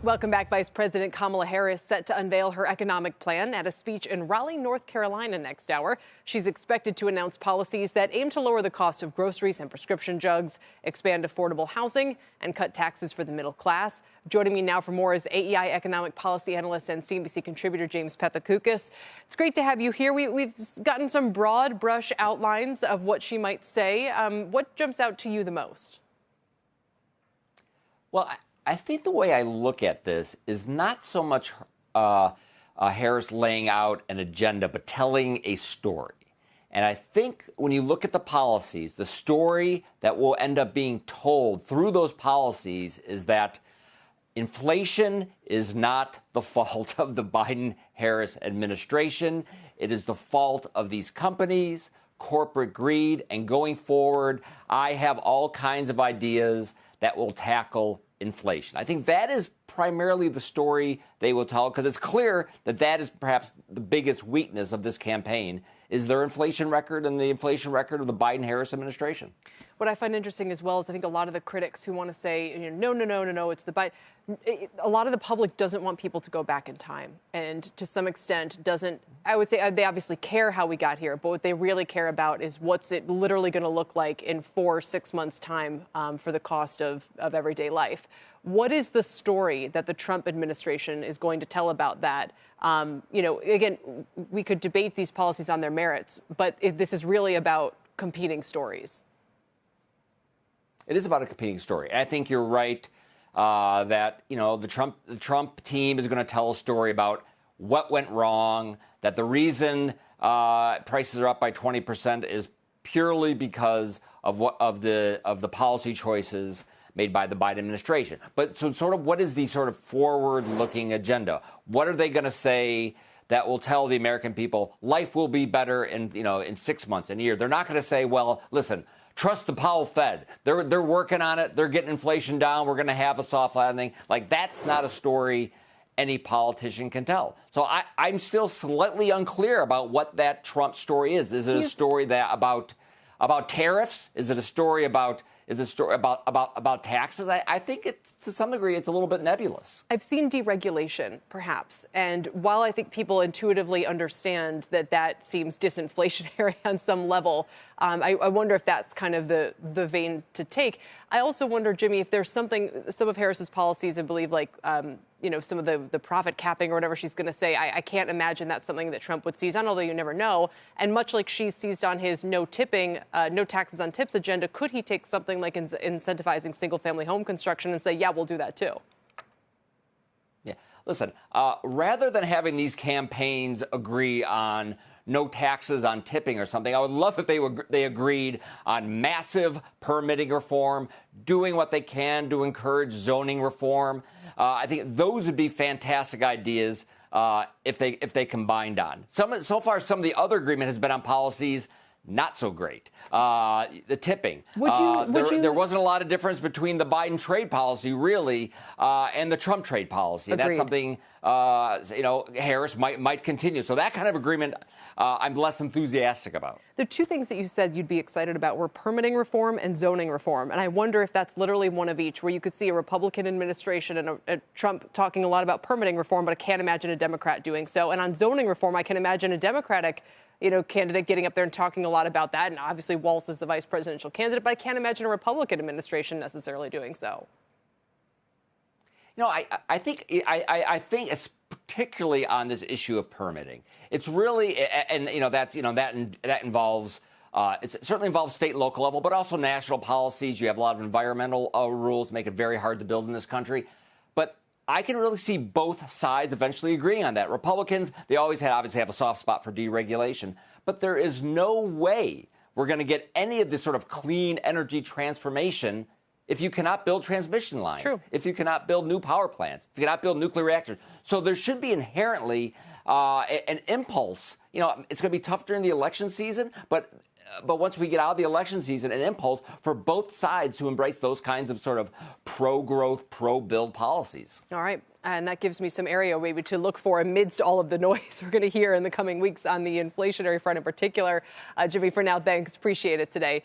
Welcome back. Vice President Kamala Harris set to unveil her economic plan at a speech in Raleigh, North Carolina next hour. She's expected to announce policies that aim to lower the cost of groceries and prescription drugs, expand affordable housing, and cut taxes for the middle class. Joining me now for more is AEI economic policy analyst and CNBC contributor James Pethokoukis. It's great to have you here. We've gotten some broad brush outlines of what she might say. What jumps out to you the most? Well, I think the way I look at this is not so much Harris laying out an agenda, but telling a story. And I think when you look at the policies, the story that will end up being told through those policies is that inflation is not the fault of the Biden-Harris administration. It is the fault of these companies, corporate greed, and going forward, I have all kinds of ideas that will tackle inflation. I think that is primarily the story they will tell, because it's clear that that is perhaps the biggest weakness of this campaign is their inflation record and the inflation record of the Biden-Harris administration. What I find interesting as well is I think a lot of the critics who want to say, no, it's the Biden. A lot of the public doesn't want people to go back in time, and to some extent doesn't. I would say they obviously care how we got here, but what they really care about is what's it literally going to look like in 4-6 months' time for the cost of everyday life. What is the story that the Trump administration is going to tell about that? Again, we could debate these policies on their merits, but this is really about competing stories. It is about a competing story. I think you're right that, the Trump team is going to tell a story about what went wrong, that the reason prices are up by 20% is purely because of the policy choices made by the Biden administration. But so sort of what is the sort of forward-looking agenda? What are they going to say that will tell the American people life will be better in 6 months, in a year? They're not going to say, well, listen, trust the Powell Fed. They're working on it. They're getting inflation down. We're going to have a soft landing. Like, that's not a story any politician can tell. So I'm still slightly unclear about what that Trump story is. Is it a story that about tariffs? Is it a story about taxes? I think to some degree it's a little bit nebulous. I've seen deregulation, perhaps. And while I think people intuitively understand that seems disinflationary on some level, I wonder if that's kind of the vein to take. I also wonder, Jimmy, if there's some of Harris's policies, I believe, like, some of the profit capping or whatever she's going to say, I can't imagine that's something that Trump would seize on, although you never know. And much like she seized on his no taxes on tips agenda, could he take something like incentivizing single-family home construction and say, yeah, we'll do that too? Yeah. Listen, rather than having these campaigns agree on no taxes on tipping or something, I would love if they agreed on massive permitting reform, doing what they can to encourage zoning reform. I think those would be fantastic ideas if they combined on. So far, some of the other agreement has been on policies not so great. The tipping. There wasn't a lot of difference between the Biden trade policy, really, and the Trump trade policy. Agreed. That's something Harris might continue. So that kind of agreement, I'm less enthusiastic about. The two things that you said you'd be excited about were permitting reform and zoning reform. And I wonder if that's literally one of each, where you could see a Republican administration and a Trump talking a lot about permitting reform, but I can't imagine a Democrat doing so. And on zoning reform, I can imagine a Democratic candidate getting up there and talking a lot about that. And obviously, Walz is the vice presidential candidate, but I can't imagine a Republican administration necessarily doing so. I think it's particularly on this issue of permitting. It's really, that involves. It certainly involves state and local level, but also national policies. You have a lot of environmental rules, make it very hard to build in this country. But I can really see both sides eventually agreeing on that. Republicans, they obviously have a soft spot for deregulation, but there is no way we're going to get any of this sort of clean energy transformation if you cannot build transmission lines, if you cannot build new power plants, if you cannot build nuclear reactors. So there should be inherently an impulse. It's going to be tough during the election season, but once we get out of the election season, an impulse for both sides to embrace those kinds of sort of pro-growth, pro-build policies. All right. And that gives me some area maybe to look for amidst all of the noise we're going to hear in the coming weeks on the inflationary front in particular. Jimmy, for now, thanks. Appreciate it today.